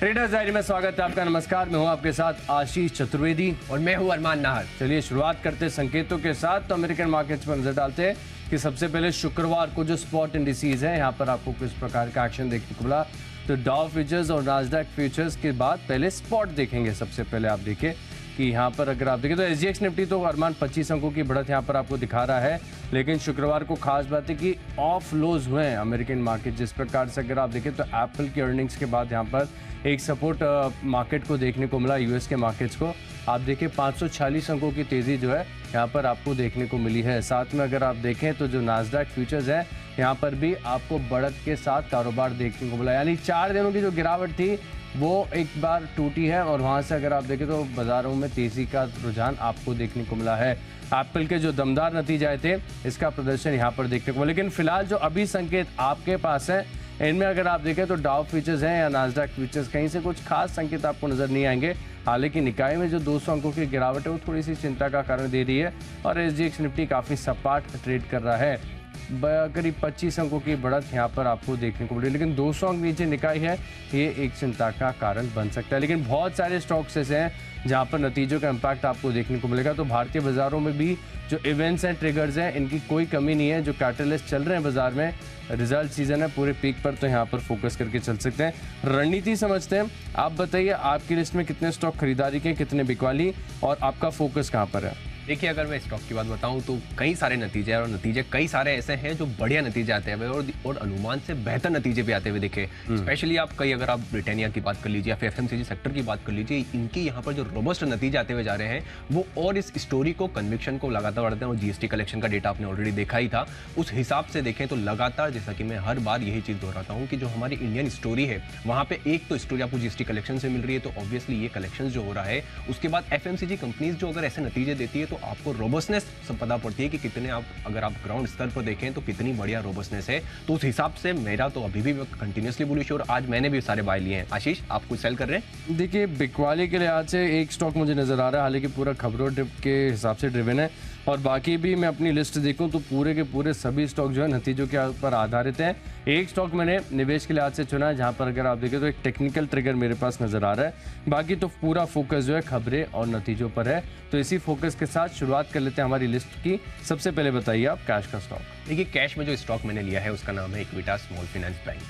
Traders diary में स्वागत है आपका। नमस्कार, मैं हूं आपके साथ आशीष चतुर्वेदी और मैं हूं अरमान नाहर। चलिए शुरुआत करते हैं संकेतों के साथ। तो अमेरिकन मार्केट्स पर नजर डालते हैं कि सबसे पहले शुक्रवार को जो स्पॉट इंडिसेस है यहाँ पर आपको किस प्रकार का एक्शन देखने को मिला। तो डाउ फ्यूचर्स और नास्डैक फ्यूचर्स के बाद पहले स्पॉट देखेंगे। सबसे पहले आप देखें कि यहाँ पर अगर आप देखें तो एसजीएक्स निफ्टी तो अरमान 25 अंकों की बढ़त यहाँ पर आपको दिखा रहा है, लेकिन शुक्रवार को खास बात है कि ऑफ लोज हुए हैं अमेरिकन मार्केट। जिस प्रकार से अगर आप देखें तो एप्पल की अर्निंग्स के बाद यहाँ पर एक सपोर्ट मार्केट को देखने को मिला, यूएस के मार्केट्स को। आप देखें 546 अंकों की तेज़ी जो है यहाँ पर आपको देखने को मिली है। साथ में अगर आप देखें तो जो नास्डैक फ्यूचर्स है यहाँ पर भी आपको बढ़त के साथ कारोबार देखने को मिला, यानी 4 दिनों की जो गिरावट थी वो एक बार टूटी है और वहाँ से अगर आप देखें तो बाजारों में तेज़ी का रुझान आपको देखने को मिला है। एप्पल के जो दमदार नतीजे आए थे इसका प्रदर्शन यहाँ पर देखने को मिला, लेकिन फिलहाल जो अभी संकेत आपके पास है इनमें अगर आप देखें तो डाउ फ्यूचर्स हैं या नास्डैक फ्यूचर्स, कहीं से कुछ खास संकेत आपको नजर नहीं आएंगे। हालांकि निकाय में जो 200 अंकों की गिरावट है वो थोड़ी सी चिंता का कारण दे रही है और एसजीएक्स निफ्टी काफ़ी सपाट ट्रेड कर रहा है। करीब 25 अंकों की बढ़त यहाँ पर आपको देखने को मिली, लेकिन 200 अंक नीचे निकाय है, ये एक चिंता का कारण बन सकता है। लेकिन बहुत सारे स्टॉक्स ऐसे हैं जहाँ पर नतीजों का इम्पैक्ट आपको देखने को मिलेगा। तो भारतीय बाजारों में भी जो इवेंट्स हैं, ट्रिगर्स हैं, इनकी कोई कमी नहीं है। जो कैटलिस्ट चल रहे हैं बाजार में, रिजल्ट सीजन है पूरे पीक पर, तो यहाँ पर फोकस करके चल सकते हैं। रणनीति समझते हैं। आप बताइए आपकी लिस्ट में कितने स्टॉक खरीदारी के, कितने बिकवाली और आपका फोकस कहाँ पर है? देखिए, अगर मैं स्टॉक की बात बताऊं तो कई सारे नतीजे हैं और नतीजे कई सारे ऐसे हैं जो बढ़िया नतीजे आते हैं और अनुमान से बेहतर नतीजे भी आते हुए दिखे। स्पेशली आप अगर आप ब्रिटानिया की बात कर लीजिए या फिर एफएमसीजी सेक्टर की बात कर लीजिए, इनकी यहाँ पर जो रोबस्ट नतीजे आते हुए जा रहे हैं वो और इस स्टोरी को, कन्विक्शन को लगातार बढ़ाते हैं। और जीएसटी कलेक्शन का डेटा आपने ऑलरेडी देखा ही था, उस हिसाब से देखें तो लगातार, जैसा कि मैं हर बार यही चीज़ दोहराता हूँ कि जो हमारी इंडियन स्टोरी है वहाँ पे एक तो स्टोरी आपको जीएसटी कलेक्शन से मिल रही है, तो ऑब्वियसली ये कलेक्शन जो हो रहा है, उसके बाद एफएमसीजी कंपनीज जो अगर ऐसे नतीजे देती है तो आपको रोबस्टनेस सब पता पड़ती है कि कितने आप, अगर आप ग्राउंड स्तर पर देखें तो कितनी बढ़िया रोबस्टनेस है। तो उस हिसाब से मेरा तो अभी भी कंटिन्यूसली बुलिश और आज मैंने भी सारे बाय लिए हैं। आशीष, आप कुछ सेल कर रहे हैं? देखिए, बिकवाली के लिहाज से एक स्टॉक मुझे नजर आ रहा है, हालांकि पूरा खबरों के हिसाब से ड्रिवन है और बाकी भी मैं अपनी लिस्ट देखूं तो पूरे के पूरे सभी स्टॉक जो है नतीजों के ऊपर आधारित हैं। एक स्टॉक मैंने निवेश के लिहाज से चुना है जहां पर अगर आप देखें तो एक टेक्निकल ट्रिगर मेरे पास नजर आ रहा है, बाकी तो पूरा फोकस जो है खबरें और नतीजों पर है। तो इसी फोकस के साथ शुरुआत कर लेते हैं हमारी लिस्ट की। सबसे पहले बताइए आप कैश का स्टॉक। देखिए, कैश में जो स्टॉक मैंने लिया है उसका नाम है इक्विटास स्मॉल फाइनेंस बैंक।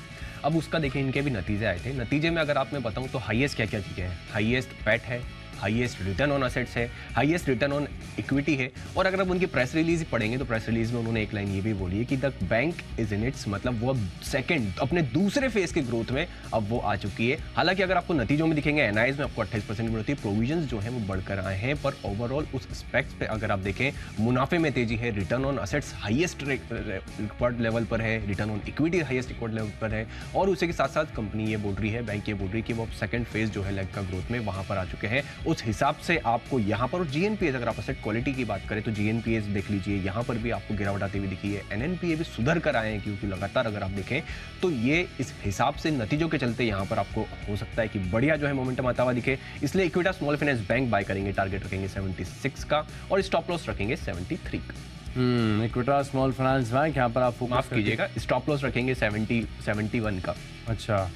अब उसका देखिए, इनके भी नतीजे आए थे। नतीजे में अगर आप मैं बताऊं तो हाईएस्ट क्या क्या चीज़ें हैं। हाईएस्ट पैट है, हाईएस्ट रिटर्न ऑन असेट्स है, हाईएस्ट रिटर्न ऑन इक्विटी है। और अगर आप उनकी प्रेस रिलीज पढ़ेंगे तो प्रेस रिलीज में उन्होंने एक लाइन ये भी बोली है कि the bank is in its, मतलब वो सेकंड, अपने दूसरे फेज के ग्रोथ में अब वो आ चुकी है। हालांकि अगर आपको नतीजों में दिखेंगे, एनआईज में आपको 28% बढ़ती है, प्रोविजंस जो है वो बढ़कर आए हैं, पर ओवरऑल उस एस्पेक्ट पे अगर आप देखें, मुनाफे में तेजी है, return on assets highest record level पर है, return on equity highest record level पर है। और उसी के साथ साथ कंपनी ये बोल रही है, बैंक ये बोल रही है कि वो सेकंड फेज जो है लेग का ग्रोथ में वहां पर आ चुके हैं। उस हिसाब से आपको यहाँ पर, और जीएनपीएस अगर आप एसेट क्वालिटी की बात करें तो जीएनपीएस देख लीजिए, यहाँ पर भी आपको गिरावट आती हुई दिखी है। एनएनपीए भी सुधर कर आए हैं, क्योंकि लगातार अगर आप देखें तो ये इस हिसाब से नतीजों के चलते यहाँ पर आपको हो सकता है कि बढ़िया जो है मोमेंटम आता हुआ दिखे। इसलिए Equitas small finance bank buy करेंगे। टारगेट रखेंगे 76 का और स्टॉप लॉस रखेंगे 73 का। इक्विटास स्मॉल फाइनेंस बैंक, यहाँ पर आप माफ कीजिएगा, स्टॉप लॉस रखेंगे 71 का। अच्छा,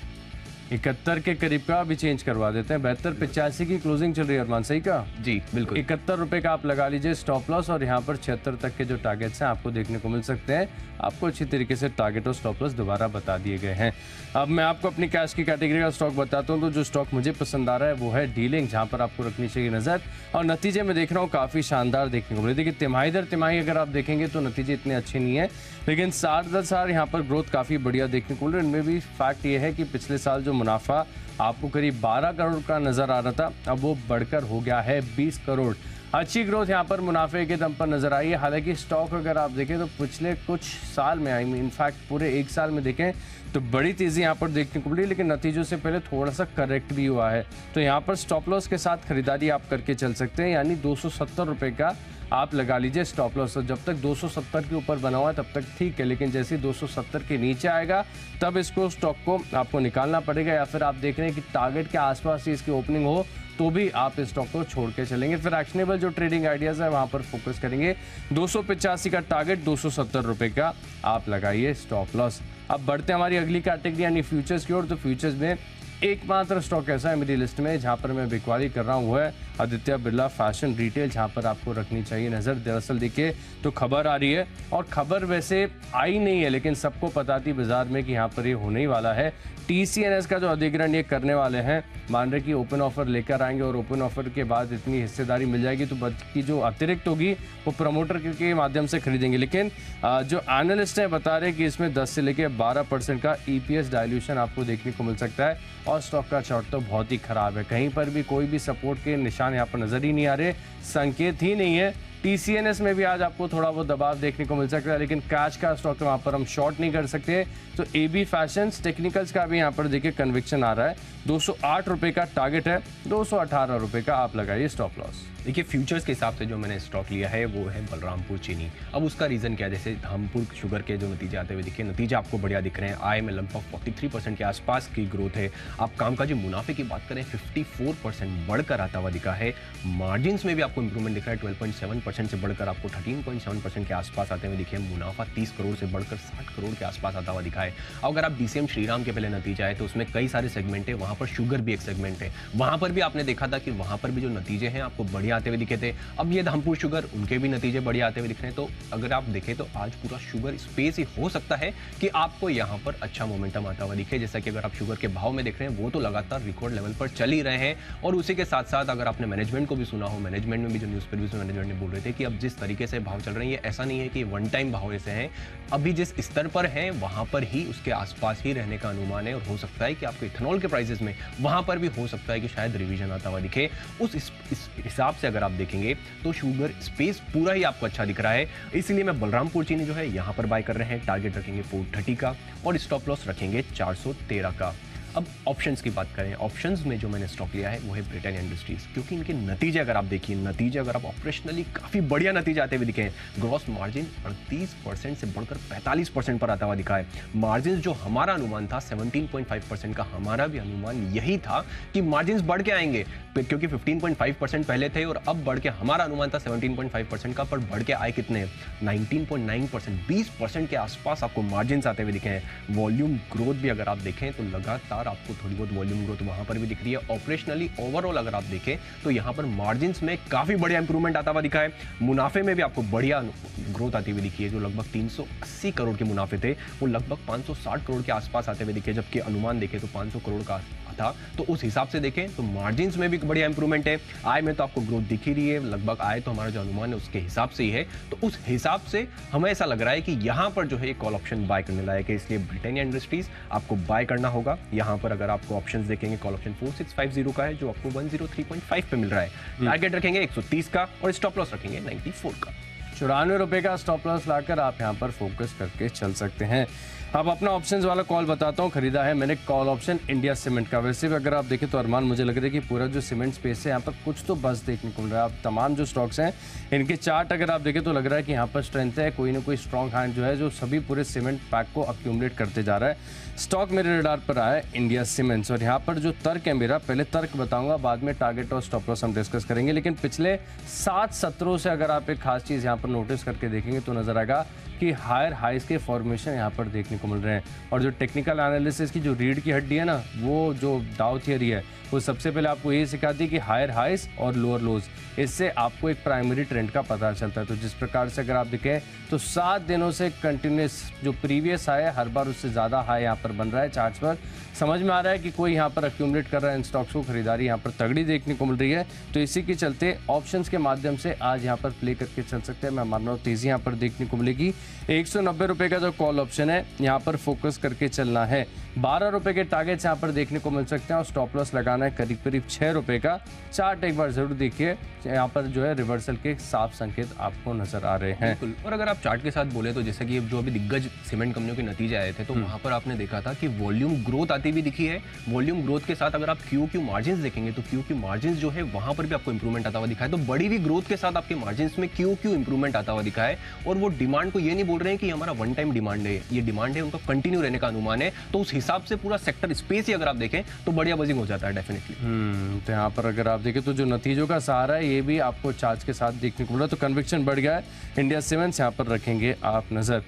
71 के करीब का अभी चेंज करवा देते हैं। 72.85 की क्लोजिंग चल रही है अरमान, सही का? जी बिल्कुल। 71 रुपए का आप लगा लीजिए स्टॉप लॉस और यहाँ पर 76 तक के जो टारगेट्स हैं आपको देखने को मिल सकते हैं। आपको अच्छी तरीके से टारगेट और स्टॉप लॉस दोबारा बता दिए गए हैं। अब मैं आपको अपनी कैश की कैटेगरी का स्टॉक बताता हूँ। तो जो स्टॉक मुझे पसंद आ रहा है वो है डीलिंग, जहाँ पर आपको रखनी चाहिए नजर। और नतीजे में देख रहा हूँ काफी शानदार देखने को मिले। देखिए, तिमाही दर तिमाही अगर आप देखेंगे तो नतीजे इतने अच्छे नहीं है, लेकिन साल दर साल यहाँ पर ग्रोथ काफी बढ़िया देखने को मिल रहा है। इनमें भी फैक्ट ये है कि पिछले साल जो मुनाफा आपको करीब 12 करोड़ का नजर आ रहा था, अब वो बढ़कर हो गया है 20 करोड़। अच्छी ग्रोथ यहाँ पर मुनाफे के दम पर नजर आई है। हालांकि स्टॉक अगर आप देखें तो पिछले कुछ साल में, इनफैक्ट पूरे एक साल में देखें तो बड़ी तेजी यहाँ पर देखने को मिली, लेकिन नतीजों से पहले थोड़ा सा करेक्ट भी हुआ है। तो यहाँ पर स्टॉप लॉस के साथ खरीदारी आप करके चल सकते हैं, यानी 270 रुपये का आप लगा लीजिए स्टॉप लॉस। जब तक 270 के ऊपर बना हुआ है तब तक ठीक है, लेकिन जैसे 270 के नीचे आएगा तब इसको स्टॉक को आपको निकालना पड़ेगा, या फिर आप देख रहे हैं कि टारगेट के आसपास ही इसकी ओपनिंग हो तो भी आप इस स्टॉक को छोड़ के चलेंगे। फिर एक्शनेबल जो ट्रेडिंग आइडियाज है वहां पर फोकस करेंगे। 285 का टारगेट, 270 रुपए का आप लगाइए स्टॉप लॉस। अब बढ़ते हैं हमारी अगली कैटेगरी यानी फ्यूचर्स की ओर। तो फ्यूचर्स में एकमात्र स्टॉक ऐसा है मेरी लिस्ट में जहां पर मैं बिकवाली कर रहा हूं, वो है आदित्य बिरला फैशन रिटेल, जहां पर आपको रखनी चाहिए नज़र। दरअसल देखिए तो खबर आ रही है, और खबर वैसे आई नहीं है लेकिन सबको पता थी बाजार में कि यहाँ पर ये होने ही वाला है। TCNS का जो अधिग्रहण ये करने वाले हैं, मान रहे कि ओपन ऑफर लेकर आएंगे और ओपन ऑफर के बाद इतनी हिस्सेदारी मिल जाएगी तो की जो अतिरिक्त होगी वो प्रमोटर के माध्यम से खरीदेंगे। लेकिन जो एनालिस्ट हैं बता रहे कि इसमें 10 से लेकर 12% का EPS डायल्यूशन आपको देखने को मिल सकता है, और स्टॉक का चार्ट तो बहुत ही खराब है। कहीं पर भी कोई भी सपोर्ट के निशान यहाँ पर नजर ही नहीं आ रहे, संकेत ही नहीं है। TCNS में भी आज आपको थोड़ा बहुत दबाव देखने को मिल सकता है, लेकिन कैच का स्टॉक वहां पर हम शॉर्ट नहीं कर सकते। तो AB फैशंस टेक्निकल्स का भी यहाँ पर देखिए कन्विक्शन आ रहा है, 208 रुपए का टारगेट है, 218 रुपए का आप लगाइए स्टॉप लॉस। देखिए फ्यूचर्स के हिसाब से जो मैंने स्टॉक लिया है वो है बलरामपुर चीनी। अब उसका रीज़न क्या है, जैसे धामपुर शुगर के जो नतीजे आते हुए दिखे, नतीजे आपको बढ़िया दिख रहे हैं। आय में लगभग 43% के आसपास की ग्रोथ है। आप कामकाजी मुनाफे की बात करें 54% बढ़कर आता हुआ दिखा है। मार्जिन्स में भी आपको इंप्रूवमेंट दिख रहा है, 12.7% से बढ़कर आपको 13.7% के आसपास आते हुए दिखे। मुनाफा 30 करोड़ से बढ़कर 60 करोड़ के आसपास आता हुआ दिखा है। अगर आप DCM श्रीराम के पहले नतीजा है तो उसमें कई सारे सेगमेंट है, वहाँ पर शुगर भी एक सेगमेंट है। वहाँ पर भी आपने देखा था कि वहाँ पर भी जो नतीजे हैं आपको बढ़िया आते हुए दिखे थे। अब ये धामपुर शुगर, उनके भी नतीजे बढ़िया आते हुए दिख रहे हैं। तो अगर आप देखें तो आज पूरा शुगर स्पेस ही हो सकता है कि आपको यहाँ पर अच्छा मोमेंटम आता हुआ दिखे। जैसा कि अगर आप शुगर के भाव में देख रहे हैं वो तो लगातार रिकॉर्ड लेवल पर चल ही रहे हैं, और उसी के साथ साथ अगर आपने मैनेजमेंट को भी सुना हो, मैनेजमेंट में भी जो न्यूज़ पेपर्स में मैनेजमेंट ने बोल रहे थे कि अब जिस तरीके से भाव चल रहे हैं ये ऐसा नहीं है कि वन टाइम भाव ऐसे हैं, अभी जिस स्तर पर हैं वहां पर ही उसके आसपास ही रहने का अनुमान है, और हो सकता है कि आपको इथेनॉल के प्राइसेस में वहां पर भी हो सकता है कि शायद रिवीजन आता हुआ दिखे। उस हिसाब से अगर आप देखेंगे तो शुगर स्पेस पूरा ही आपको अच्छा दिख रहा है, इसलिए मैं बलरामपुर चीनी जो है यहाँ पर बाय कर रहे हैं। टारगेट रखेंगे 430 का और स्टॉप लॉस रखेंगे 413 का। अब ऑप्शंस की बात करें, ऑप्शंस में जो मैंने स्टॉक लिया है वो है ब्रिटेनिया इंडस्ट्रीज, क्योंकि इनके नतीजे अगर आप देखिए, नतीजे अगर आप ऑपरेशनली काफ़ी बढ़िया नतीजे आते हुए दिखे हैं। ग्रॉस मार्जिन 38% से बढ़कर 45% पर आता हुआ दिखा है। मार्जिन जो हमारा अनुमान था 17.5% का, हमारा भी अनुमान यही था कि मार्जिन बढ़ के आएंगे, क्योंकि 15.5% पहले थे और अब बढ़ के हमारा अनुमान था 17.5% का, पर बढ़ के आए कितने, 19.9%, 20% के आसपास आपको मार्जिन आते हुए दिखे हैं। वॉल्यूम ग्रोथ भी अगर आप देखें तो लगातार आपको थोड़ी बहुत वॉल्यूम ग्रोथ वहां पर भी दिख रही है। ऑपरेशनली ओवरऑल अगर आप देखें तो यहां पर मार्जिन्स में काफी बढ़िया इंप्रूवमेंट आता हुआ दिखा है। मुनाफे में भी आपको बढ़िया ग्रोथ आती हुई दिखी है। जो लगभग 380 करोड़ के मुनाफे थे वो लगभग 560 करोड़ के आसपास आते हुए दिखे, जबकि अनुमान देखें तो 500 करोड़ का था। तो उस हिसाब से देखें तो मार्जिन्स में भी बढ़िया इंप्रूवमेंट है। आय में तो आपको ग्रोथ दिख ही रही है, लगभग आय तो हमारा जो अनुमान है उसके हिसाब से ही है। तो उस हिसाब से हमें ऐसा लग रहा है कि यहाँ पर जो है कॉल ऑप्शन बाय करने लायक है, इसलिए ब्रिटेनिया इंडस्ट्रीज आपको बाय करना होगा। यहाँ पर अगर आपको ऑप्शंस देखेंगे, कॉल ऑप्शन 4650 का है जो आपको 103.5 पे मिल रहा है। टारगेट रखेंगे 130 का और स्टॉप लॉस रखेंगे 94 का। 94 रुपए का स्टॉप लॉस लाकर आप यहाँ पर फोकस करके चल सकते हैं। अब अपना ऑप्शंस वाला कॉल बताता हूँ, खरीदा है मैंने कॉल ऑप्शन इंडिया सीमेंट का। वैसे भी अगर आप देखें तो अरमान, मुझे लग रहा है कि पूरा जो सीमेंट स्पेस है यहाँ पर कुछ तो बस देखने को मिल रहा है। आप तमाम जो स्टॉक्स हैं इनके चार्ट अगर आप देखें तो लग रहा है कि यहाँ पर स्ट्रेंथ है, कोई ना कोई स्ट्रॉन्ग हैंड जो है जो सभी पूरे सीमेंट पैक को अक्यूमुलेट करते जा रहा है। स्टॉक मेरे रडार पर आया है इंडिया सीमेंट्स, और यहाँ पर जो तर्क है मेरा, पहले तर्क बताऊंगा, बाद में टारगेट और स्टॉप लॉस हम डिस्कस करेंगे। लेकिन पिछले 7 सत्रों से अगर आप एक खास चीज़ यहाँ पर नोटिस करके देखेंगे तो नजर आएगा कि हायर हाइस के फॉर्मेशन यहाँ पर देखने को मिल रहे हैं। और जो टेक्निकल एनालिसिस की जो रीढ़ की हड्डी है ना, वो जो डाउ थियरी है, वो सबसे पहले आपको ये सिखाती है कि हायर हाइस और लोअर लोज, इससे आपको एक प्राइमरी ट्रेंड का पता चलता है। तो जिस प्रकार से अगर आप देखें तो 7 दिनों से कंटिन्यूस जो प्रीवियस हाई है हर बार उससे ज़्यादा हाई यहाँ पर बन रहा है चार्ट्स पर। समझ में आ रहा है कि कोई यहाँ पर अक्यूमुलेट कर रहा है इन स्टॉक्स को, खरीदारी यहाँ पर तगड़ी देखने को मिल रही है। तो इसी के चलते ऑप्शंस के माध्यम से आज यहाँ पर प्ले करके चल सकते हैं। मैं मान रहा हूँ तेज़ी यहाँ पर देखने को मिलेगी। 190 रुपये का जो कॉल ऑप्शन है यहाँ पर फोकस करके चलना है। 12 रुपये के टारगेट्स यहाँ पर देखने को मिल सकते हैं और स्टॉप लॉस लगाना है करीब करीब 6 रुपये का। चार्ट एक बार जरूर देखिए, यहाँ पर जो है रिवर्सल के साफ संकेत आपको नजर आ रहे हैं। बिल्कुल। और अगर आप चार्ट के साथ बोले तो जैसे कि जो अभी दिग्गज सीमेंट कंपनियों के नतीजे आए थे तो वहां पर आपने देखा था कि वॉल्यूम ग्रोथ आती भी दिखी है। वॉल्यूम ग्रोथ के साथ अगर आप क्यू मार्जिन देखेंगे तो क्यू मार्जिन जो है वहां पर भी आपको इंप्रूवमेंट आता हुआ दिखा है। तो बड़ी हुई ग्रोथ के साथ आपके मार्जिन में क्यू इंप्रूवमेंट आता हुआ दिखा है। और वो डिमांड को ये नहीं बोल रहे हैं कि हमारा वन टाइम डिमांड है, ये डिमांड है उनका कंटिन्यू रहने का अनुमान है। तो उस हिसाब से पूरा सेक्टर स्पेस ही अगर आप देखें तो बढ़िया बजिंग हो जाता है डेफिनेटली। तो यहाँ पर अगर आप देखें तो जो नतीजों का सहारा है ये भी आपको चार्ज के साथ देखने को मिला, तो कन्विक्शन बढ़ गया है। इंडिया सीमेंट्स यहाँ पर रखेंगे आप नजर।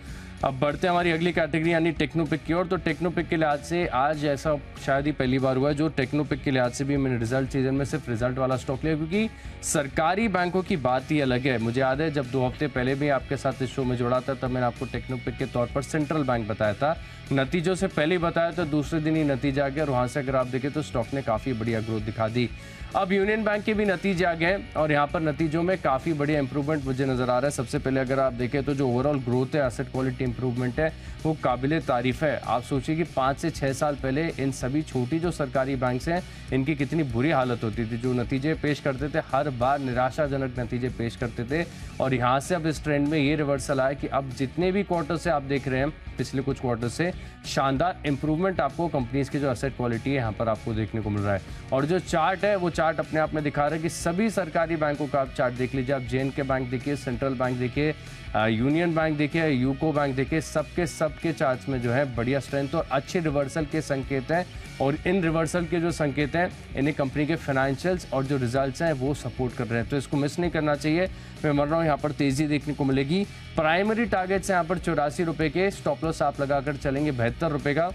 अब बढ़ते हैं हमारी अगली कैटेगरी यानी टेक्नोपिक की ओर। तो टेक्नोपिक के लिहाज से आज ऐसा शायद ही पहली बार हुआ है जो टेक्नोपिक के लिहाज से भी मैंने रिजल्ट सीजन में सिर्फ रिजल्ट वाला स्टॉक लिया, क्योंकि सरकारी बैंकों की बात ही अलग है। मुझे याद है जब 2 हफ्ते पहले भी आपके साथ इस शो में जोड़ा था तब मैंने आपको टेक्नोपिक के तौर पर सेंट्रल बैंक बताया था। नतीजों से पहले ही बताया था, दूसरे दिन ही नतीजा आ गया और वहाँ से अगर आप देखें तो स्टॉक ने काफ़ी बढ़िया ग्रोथ दिखा दी। अब यूनियन बैंक के भी नतीजे आ गए और यहाँ पर नतीजों में काफ़ी बढ़िया इंप्रूवमेंट मुझे नज़र आ रहा है। सबसे पहले अगर आप देखें तो जो ओवरऑल ग्रोथ है, एसेट क्वालिटी इंप्रूवमेंट है, वो काबिले तारीफ है। आप सोचिए कि 5 से 6 साल पहले इन सभी छोटी जो सरकारी बैंक्स हैं इनकी कितनी बुरी हालत होती थी। जो नतीजे पेश करते थे हर बार निराशाजनक नतीजे पेश करते थे और यहाँ से अब इस ट्रेंड में ये रिवर्सल आया कि अब जितने भी क्वार्टर से आप देख रहे हैं पिछले कुछ क्वार्टर से शानदार इंप्रूवमेंट आपको कंपनीज की जो एसेट क्वालिटी है यहाँ पर आपको देखने को मिल रहा है। और जो चार्ट है वो चार्ट अपने आप में दिखा रहा है कि सभी सरकारी बैंकों का आप चार्ट देख लीजिए। आप जे.एन.के बैंक देखिए, सेंट्रल बैंक देखिए, यूनियन बैंक देखिए, यूको बैंक देखिए, सबके चार्ट्स में जो है बढ़िया स्ट्रेंथ और अच्छे रिवर्सल के संकेत हैं। और इन रिवर्सल के जो संकेत हैं इन्हें कंपनी के फाइनेंशियल्स और जो रिजल्ट्स हैं वो सपोर्ट कर रहे हैं, तो इसको मिस नहीं करना चाहिए। मैं मान रहा हूँ यहाँ पर तेज़ी देखने को मिलेगी। प्राइमरी टारगेट्स यहाँ पर 84 रुपये के, स्टॉप लॉस आप लगाकर चलेंगे 72 रुपये का।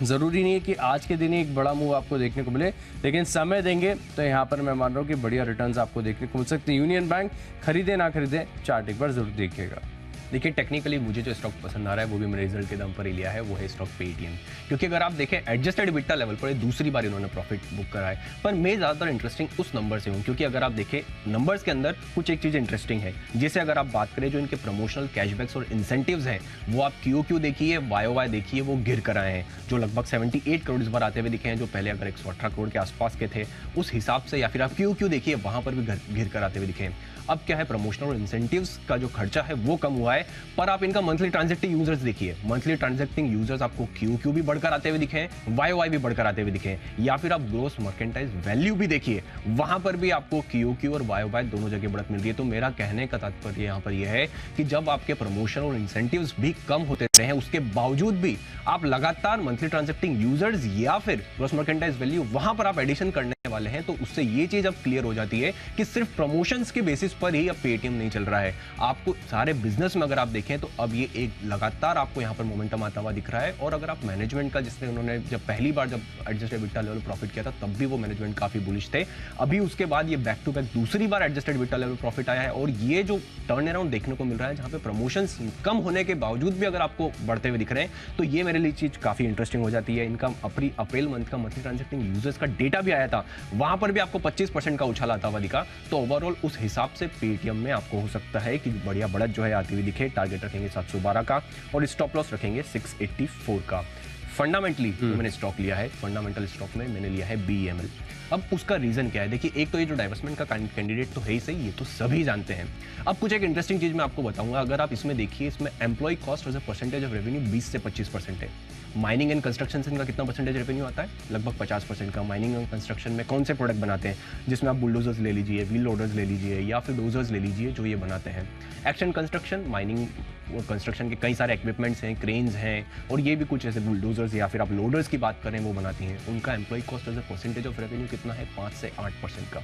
ज़रूरी नहीं है कि आज के दिन ही एक बड़ा मूव आपको देखने को मिले, लेकिन समय देंगे तो यहाँ पर मैं मान रहा हूँ कि बढ़िया रिटर्न्स आपको देखने को मिल सकते हैं। यूनियन बैंक खरीदे ना खरीदे, चार्ट एक बार जरूर देखिएगा। देखिए टेक्निकली मुझे जो स्टॉक पसंद आ रहा है वो भी मैंने रिजल्ट के दम पर ही लिया है, वो है स्टॉक पेटीएम। क्योंकि अगर आप देखें एडजस्टेड EBITDA लेवल पर दूसरी बार इन्होंने प्रॉफिट बुक करा है। पर मैं ज़्यादातर इंटरेस्टिंग उस नंबर से हूँ, क्योंकि अगर आप देखें नंबर्स के अंदर कुछ एक चीज़ इंटरेस्टिंग है। जैसे अगर आप बात करें जो इनके प्रमोशनल कैशबैक्स और इंसेंटिव्स हैं वो आप QOQ देखिए, YOY देखिए, वो गिर कर आए हैं। जो लगभग 78 करोड़ इस बार आते हुए दिखे हैं, जो पहले अगर 118 करोड़ के आसपास के थे उस हिसाब से, या फिर आप QOQ देखिए वहाँ पर भी गिर कर आते हुए दिखे हैं। अब क्या है, प्रमोशनल और इंसेंटिव्स का जो खर्चा है वो कम हुआ है, पर आप इनका मंथली ट्रांजैक्टिंग यूजर्स देखिए, मंथली ट्रांजैक्टिंग यूजर्स आपको QOQ भी बढ़कर आते हुए दिखे हैं, YOY भी बढ़कर आते हुए दिखे हैं। या फिर आप ग्रोस मर्केंटाइज वैल्यू भी देखिए, वहां पर भी आपको QOQ और YOY दोनों जगह बढ़त मिल रही है। तो मेरा कहने का तात्पर्य यहाँ पर यह है कि जब आपके प्रमोशन और इंसेंटिव्स भी कम होते रहे हैं उसके बावजूद भी आप लगातार मंथली ट्रांजैक्टिंग यूजर्स या फिर ग्रोस मर्केंटाइज वैल्यू वहां पर आप एडिशन करने वाले हैं, तो उससे ये चीज अब क्लियर हो जाती है कि सिर्फ प्रमोशंस के बेसिस पर ही अब पेटीएम नहीं चल रहा है। आपको सारे बिजनेस में अगर आप देखें तो अब ये एक लगातार आपको यहाँ पर मोमेंटम आता हुआ दिख रहा है। और अगर आप मैनेजमेंट का, जिसने उन्होंने जब पहली बार जब एडजस्टेड EBITDA लेवल प्रॉफिट किया था तब भी वो मैनेजमेंट काफी बुलिश थे। अभी उसके बाद ये बैक टू बैक दूसरी बार एडजस्टेड EBITDA लेवल प्रॉफिट आया है और ये जो टर्न अराउंड देखने को मिल रहा है जहां पे प्रमोशंस कम होने के बावजूद भी अगर आपको बढ़ते हुए दिख रहे हैं, तो ये मेरे लिए चीज काफी इंटरेस्टिंग हो जाती है। इनका अप्रैल मंथ का मंथली ट्रांजैक्टिंग यूजर्स का डेटा भी आया था, वहां पर भी आपको 25% का उछाल आता हुआ दिखा। तो ओवरऑल उस हिसाब से पेटीएम में आपको हो सकता है कि बढ़िया बढ़त जो है आती हुई दिखे। टारगेट रखेंगे 712 का और स्टॉप लॉस रखेंगे 684 का। फंडामेंटली जो मैंने स्टॉक लिया है, फंडामेंटल स्टॉक में मैंने लिया है BEML। अब उसका रीजन क्या है, देखिए एक तो ये जो डाइवर्समेंट का कैंडिडेट तो है ही सही, ये तो सभी जानते हैं। अब कुछ एक इंटरेस्टिंग चीज मैं आपको बताऊंगा। अगर आप इसमें देखिए, इसमें employee cost as a percentage of revenue 20 से 25% है। माइनिंग एंड कंस्ट्रक्शन से इनका कितना परसेंटेज रेवेन्यू आता है, लगभग 50% का। माइनिंग एंड कंस्ट्रक्शन में कौन से प्रोडक्ट बनाते हैं, जिसमें आप बुलडोजर्स ले लीजिए, व्हील लोडर्स ले लीजिए या फिर डोजर्स ले लीजिए, जो ये बनाते हैं। एक्शन कंस्ट्रक्शन, माइनिंग और कंस्ट्रक्शन के कई सारे इक्विपमेंट्स हैं, क्रेन्स हैं, और ये भी कुछ ऐसे बुलडोजर्स या फिर आप लोडर्स की बात करें वो बनाती हैं। उनका employee cost as a percentage of revenue कितना है, 5 से 8% का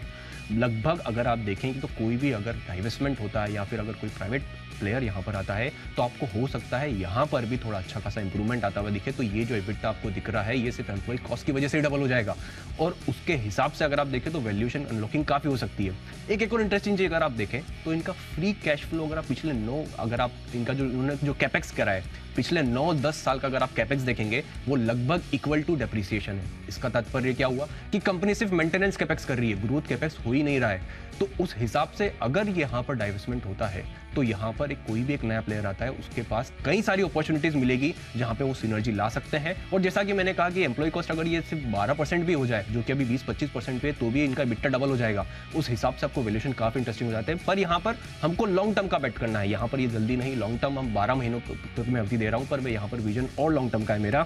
लगभग। अगर आप देखें तो कोई भी अगर डाइवेस्टमेंट होता है या फिर अगर कोई प्राइवेट प्लेयर यहाँ पर आता है तो आपको हो सकता है यहाँ पर भी थोड़ा अच्छा खासा इंप्रूवमेंट आता हुआ दिखे। तो ये जो EBITDA आपको दिख रहा है ये सिर्फ एम्प्लॉय कॉस्ट की वजह से डबल हो जाएगा, और उसके हिसाब से अगर आप देखें तो वैल्यूएशन अनलॉकिंग काफी हो सकती है। एक और इंटरेस्टिंग चीज अगर आप देखें तो इनका फ्री कैश फ्लो, अगर आप पिछले अगर आप इनका जो उन्होंने जो कैपेक्स करा है पिछले 9-10 साल का अगर आप कैपेक्स देखेंगे वो लगभग इक्वल टू डेप्रिसिएशन है। इसका तात्पर्य क्या हुआ कि कंपनी सिर्फ मेंटेनेंस कैपेक्स कर रही है, ग्रोथ कैपेक्स हो ही नहीं रहा है। तो उस हिसाब से अगर यहाँ पर डाइवेस्टमेंट होता है तो यहाँ पर कोई भी एक नया प्लेयर आता है उसके पास कई सारी अपॉर्चुनिटीज मिलेगी जहाँ पे वो सिनर्जी ला सकते हैं। और जैसा कि मैंने कहा कि एम्प्लॉय कॉस्ट अगर ये सिर्फ 12% भी हो जाए, जो कि अभी 20-25% पे, तो भी इनका EBITDA डबल हो जाएगा। उस हिसाब से आपको वैल्यूएशन काफी इंटरेस्टिंग हो जाते हैं। पर यहाँ पर हमको लॉन्ग टर्म का बेट करना है, यहाँ पर ये जल्दी नहीं, लॉन्ग टर्म हम 12 महीनों तक मैं अवधि दे रहा हूँ, पर मैं यहाँ पर विजन और लॉन्ग टर्म का है मेरा,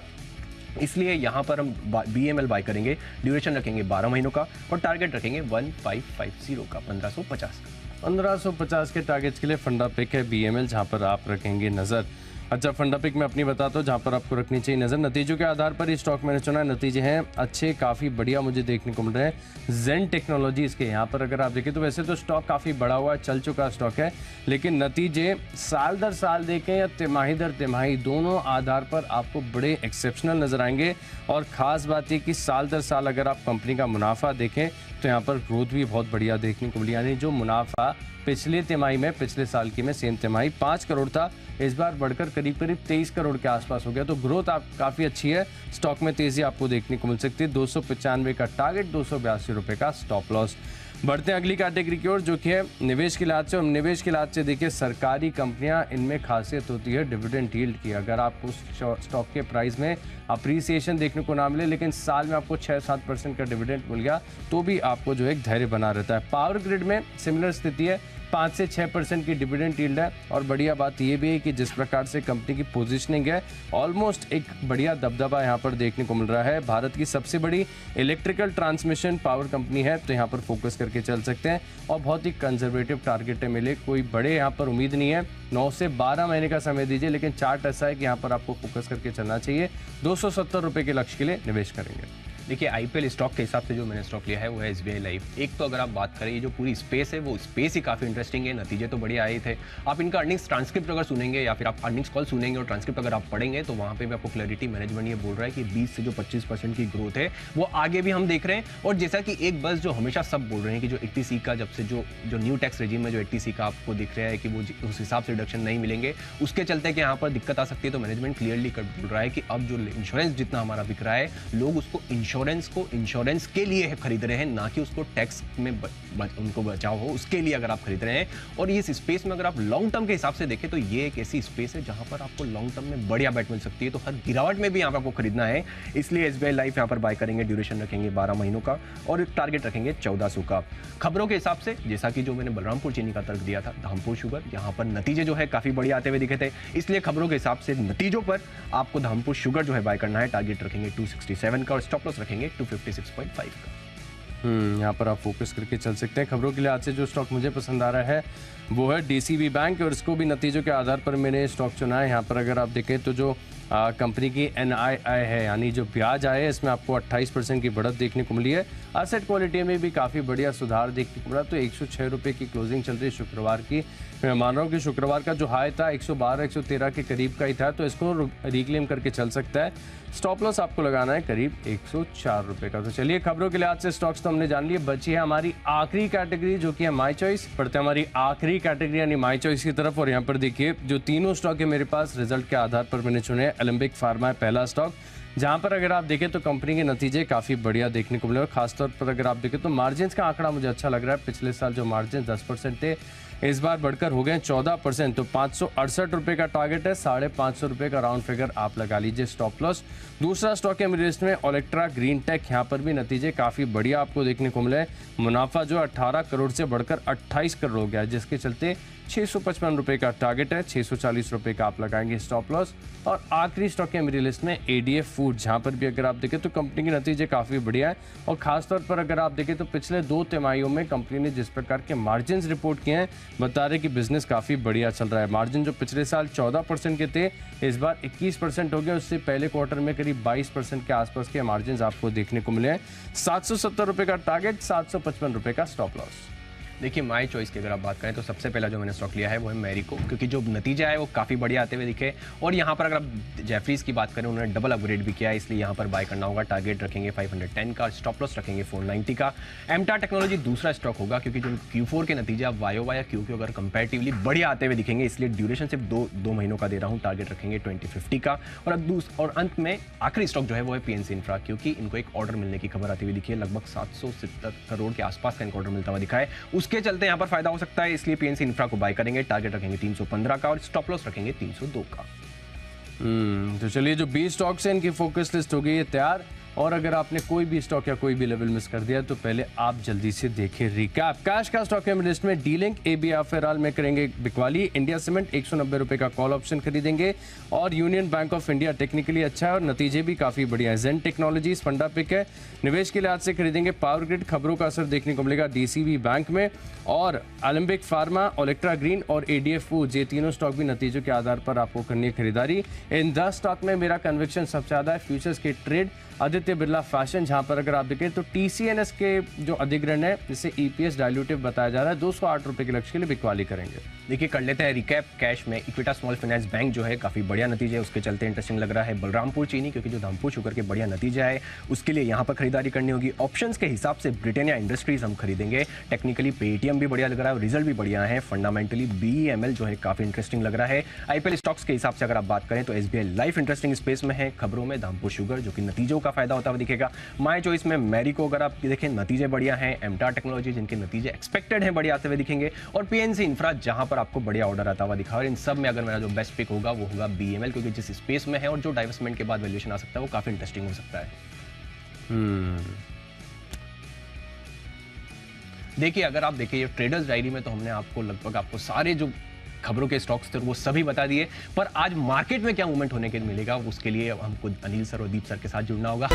इसलिए यहाँ पर हम BEML बाय करेंगे। ड्यूरेशन रखेंगे 12 महीनों का और टारगेट रखेंगे 1550 का, 1550 का। 1550 के टारगेट्स के लिए फंडा पिक है BEML, जहां पर आप रखेंगे नजर। अच्छा, फंडा पिक मैं अपनी बताता हूँ जहाँ पर आपको रखनी चाहिए नज़र। नतीजों के आधार पर ये स्टॉक मैंने चुना है, नतीजे हैं अच्छे, काफ़ी बढ़िया मुझे देखने को मिल रहे हैं। जेन टेक्नोलॉजीज़ के यहाँ पर अगर आप देखें तो वैसे तो स्टॉक काफ़ी बड़ा हुआ है, चल चुका स्टॉक है, लेकिन नतीजे साल दर साल देखें या तिमाही दर तिमाही दोनों आधार पर आपको बड़े एक्सेप्शनल नज़र आएंगे। और ख़ास बात ये कि साल दर साल अगर आप कंपनी का मुनाफा देखें तो यहाँ पर ग्रोथ भी बहुत बढ़िया देखने को मिली। यानी जो मुनाफा पिछले तिमाही में, पिछले साल की में सेम तिमाही 5 करोड़ था, इस बार बढ़कर करीब 23 करोड़ के आसपास हो गया। तो ग्रोथ आप काफ़ी अच्छी है, स्टॉक में तेज़ी आपको देखने को मिल सकती है। 295 का टारगेट, 282 रुपये का स्टॉप लॉस। बढ़ते हैं अगली कैटेगरी की ओर जो कि है निवेश की लात से। और निवेश की लात से देखिए सरकारी कंपनियां, इनमें खासियत होती है डिविडेंड यील्ड की। अगर आपको स्टॉक के प्राइस में अप्रिसिएशन देखने को ना मिले लेकिन साल में आपको 6-7% का डिविडेंड मिल गया तो भी आपको जो है एक धैर्य बना रहता है। पावर ग्रिड में सिमिलर स्थिति है, 5 से 6% की डिविडेंड यील्ड है। और बढ़िया बात यह भी है कि जिस प्रकार से कंपनी की पोजीशनिंग है, ऑलमोस्ट एक बढ़िया दबदबा यहाँ पर देखने को मिल रहा है। भारत की सबसे बड़ी इलेक्ट्रिकल ट्रांसमिशन पावर कंपनी है, तो यहाँ पर फोकस करके चल सकते हैं। और बहुत ही कंजर्वेटिव टारगेट है मिले, कोई बड़े यहाँ पर उम्मीद नहीं है। 9 से 12 महीने का समय दीजिए, लेकिन चार्ट ऐसा है कि यहाँ पर आपको फोकस करके चलना चाहिए। 270 रुपये के लक्ष्य के लिए निवेश करेंगे। देखिए आईपीएल स्टॉक के हिसाब से जो मैंने स्टॉक लिया है वो है एसबीआई लाइफ। एक तो अगर आप बात करें, ये जो पूरी स्पेस है वो स्पेस ही काफ़ी इंटरेस्टिंग है, नतीजे तो बढ़िया आए थे। आप इनका अर्निंग्स ट्रांसक्रिप्ट अगर सुनेंगे या फिर आप अर्निंग्स कॉल सुनेंगे और ट्रांसक्रिप्ट अगर आप पढ़ेंगे तो वहाँ पे भी आपको क्लैरिटी मैनेजमेंट ये बोल रहा है कि 20 से जो 25% की ग्रोथ है वो आगे भी हम देख रहे हैं। और जैसा कि एक बस जो हमेशा सब बोल रहे हैं कि जो 80C का जब से जो न्यू टैक्स रेजिम में जो 80C का आपको दिख रहा है कि वो उस हिसाब से रिडक्शन नहीं मिलेंगे, उसके चलते कि यहाँ पर दिक्कत आ सकती है। तो मैनेजमेंट क्लियरली बोल रहा है कि अब जो इंश्योरेंस जितना हमारा बिक रहा है, लोग उसको इंश्योरेंस के लिए खरीद रहे हैं, ना कि उसको टैक्स में उनको बचाव हो उसके लिए अगर आप खरीद रहे हैं। और इस स्पेस में अगर आप लॉन्ग टर्म के हिसाब से देखें तो ये एक ऐसी स्पेस है जहां पर आपको लॉन्ग टर्म में बढ़िया बैट मिल सकती है। तो हर गिरावट में भी यहाँ पर आपको खरीदना है, इसलिए एसबीआई लाइफ यहाँ पर बाय करेंगे। ड्यूरेशन रखेंगे 12 महीनों का और टारगेट रखेंगे 1400 का। खबरों के हिसाब से जैसा कि जो मैंने बलरामपुर चीनी का तर्क दिया था, धामपुर शुगर, यहाँ पर नतीजे जो है काफी बढ़िया आते हुए दिखे थे, इसलिए खबरों के हिसाब से नतीजों पर आपको धामपुर शुगर जो है बाय करना है। टारगेट रखेंगे 267 का और स्टॉप लॉस रखेंगे 256.5 का। यहाँ पर आप फोकस करके चल सकते हैं। खबरों के लिए आज से जो स्टॉक मुझे पसंद आ रहा है वो है डीसीबी बैंक, और इसको भी नतीजों के आधार पर मैंने स्टॉक चुना है। यहाँ पर अगर आप देखें तो जो कंपनी की एनआईआई है, यानी जो ब्याज आए है, इसमें आपको 28% की बढ़त देखने को मिली है। एसेट क्वालिटी में भी काफ़ी बढ़िया सुधार देखने को मिला। तो 106 रुपये की क्लोजिंग चल रही है शुक्रवार की। मैं मान रहा हूँ कि शुक्रवार का जो हाई था 112-113 के करीब का ही था, तो इसको रिक्लेम करके चल सकता है। स्टॉप लॉस आपको लगाना है करीब 104 रुपये का। तो चलिए खबरों के लिए आज से स्टॉक्स तो हमने जान लिए, बची है हमारी आखिरी कैटेगरी जो कि है माई चॉइस। पढ़ते हैं हमारी आखिरी कैटेगरी यानी माई चॉइस की तरफ। और यहाँ पर देखिए जो तीनों स्टॉक है मेरे पास रिजल्ट के आधार पर मैंने चुने। एलेंबिक फार्मा है पहला स्टॉक, जहां पर अगर आप देखें तो कंपनी के नतीजे काफ़ी बढ़िया देखने को मिले। और खासतौर पर अगर आप देखें तो मार्जिन का आंकड़ा मुझे अच्छा लग रहा है। पिछले साल जो मार्जिन 10% थे, इस बार बढ़कर हो गए 14%। तो 568 रुपये का टारगेट है, 550 रुपये का राउंड फिगर आप लगा लीजिए स्टॉप लॉस। दूसरा स्टॉक है मेरी लिस्ट में ओलेक्ट्रा ग्रीन टेक। यहाँ पर भी नतीजे काफ़ी बढ़िया आपको देखने को मिले। मुनाफा जो 18 करोड़ से बढ़कर 28 करोड़ हो गया, जिसके चलते 655 रुपये का टारगेट है, 640 रुपये का आप लगाएंगे स्टॉप लॉस। और आखिरी स्टॉक है मेरी लिस्ट में एडीएफ फूड, जहां पर भी अगर आप देखें तो कंपनी के नतीजे काफ़ी बढ़िया है। और खासतौर पर अगर आप देखें तो पिछले 2 तिमाहियों में कंपनी ने जिस प्रकार के मार्जिन रिपोर्ट किए हैं, बता रहे कि बिजनेस काफ़ी बढ़िया चल रहा है। मार्जिन जो पिछले साल 14% के थे, इस बार 21% हो गया। उससे पहले क्वार्टर में करीब 22% के आसपास के मार्जिन आपको देखने को मिले हैं। 770 रुपये का टारगेट, 755 रुपये का स्टॉप लॉस। देखिए माई चॉइस की अगर आप बात करें तो सबसे पहला जो मैंने स्टॉक लिया है वो है मैरिको, क्योंकि जो नतीजा है वो काफ़ी बढ़िया आते हुए दिखे। और यहाँ पर अगर आप जेफरीज की बात करें, उन्होंने डबल अपग्रेड भी किया है, इसलिए यहाँ पर बाय करना होगा। टारगेट रखेंगे 510 का, स्टॉप लॉस रखेंगे 490 का। एमटा टेक्नोलॉजी दूसरा स्टॉक होगा, क्योंकि जो Q4 के नतीजे आप वाई या क्यू अगर कंपेरेटिवली बढ़िया आते हुए दिखेंगे, इसलिए ड्यूरेशन सिर्फ दो महीनों का दे रहा हूँ। टारगेट रखेंगे 2050 का। और अंत में आखिरी स्टॉक जो है वो है पीएनसी इंफ्रा, क्योंकि इनको एक ऑर्डर मिलने की खबर आती हुई दिखी है। लगभग 770 करोड़ के आसपास का इनको ऑर्डर मिलता हुआ दिखा है, उसके चलते यहाँ पर हो सकता है, इसलिए पीएनसी इंफ्रा को बाय करेंगे। टारगेट रखेंगे 315 का और स्टॉप लॉस रखेंगे 302 का। तो चलिए जो 20 स्टॉक्स हैं इनकी फोकस लिस्ट हो गई है तैयार। और अगर आपने कोई भी स्टॉक या कोई भी लेवल मिस कर दिया तो पहले आप जल्दी से देखें रिकैप। कैश का स्टॉक है लिस्ट में डीलिंक, एबीआर फेराल में करेंगे बिकवाली, इंडिया सीमेंट 190 रुपए का कॉल ऑप्शन खरीदेंगे और union bank of India technically अच्छा है और नतीजे भी काफी बढ़िया है। जेन टेक्नोलॉजीज फंडा पिक है, निवेश के लिहाज से खरीदेंगे पावर ग्रिड, खबरों का असर देखने को मिलेगा डीसीबी बैंक में, और एलेम्बिक फार्मा, ओलेक्ट्रा ग्रीन और एडीएफ फूड्स, ये तीनों स्टॉक भी नतीजों के आधार पर आपको करनी है खरीदारी। इन 10 स्टॉक में मेरा कन्विक्शन सबसे ज्यादा है फ्यूचर्स के ट्रेड, आदित्य बिरला फैशन, जहां पर अगर आप देखें तो टीसीएनएस के जो अधिग्रहण है जिसे ईपीएस डायल्यूटिव बताया जा रहा है 208 रुपए के लक्ष्य के लिए बिकवाली करेंगे। देखिए कर लेते हैं रिकैप। कैश में इक्विटा स्मॉल फाइनेंस बैंक जो है काफ़ी बढ़िया नतीजे है, उसके चलते इंटरेस्टिंग लग रहा है। बलरामपुर चीनी, क्योंकि जो धामपुर शुगर के बढ़िया नतीजा है उसके लिए यहाँ पर खरीदारी करनी होगी। ऑप्शंस के हिसाब से ब्रिटेनिया इंडस्ट्रीज हम खरीदेंगे। टेक्निकली पेटीएम भी बढ़िया लग रहा है और रिजल्ट भी बढ़िया है। फंडामेंटली बीईएमएल जो है काफ़ी इंटरेस्टिंग लग रहा है। आईपीएल स्टॉक्स के हिसाब से अगर आप बात करें तो एसबीआई लाइफ इंटरेस्टिंग स्पेस में है। खबरों में धामपुर शुगर जो कि नतीजों का फायदा होता हुआ दिखेगा। माय चॉइस में मैरिको अगर आप देखें नतीजे बढ़िया हैं। एमटार टेक्नोलॉजी जिनके नतीजे एक्सपेक्टेड हैं बढ़िया आते हुए दिखेंगे, और पीएनसी इंफ्रा जहां पर आपको बढ़िया ऑर्डर आता हुआ दिखा। और इन सब में अगर मेरा जो बेस्ट पिक होगा वो होगा बीएमएल, क्योंकि जिस स्पेस में है और जो डाइवर्समेंट के बाद वैल्यूएशन आ सकता है वो काफी इंटरेस्टिंग हो सकता है। देखिए अगर आप देखिए ट्रेडर्स डायरी में तो हमने आपको लगभग आपको सारे जो खबरों के स्टॉक्स थे वो सभी बता दिए, पर आज मार्केट में क्या मूवमेंट होने के लिए मिलेगा उसके लिए हमको अनिल सर और दीप सर के साथ जुड़ना होगा।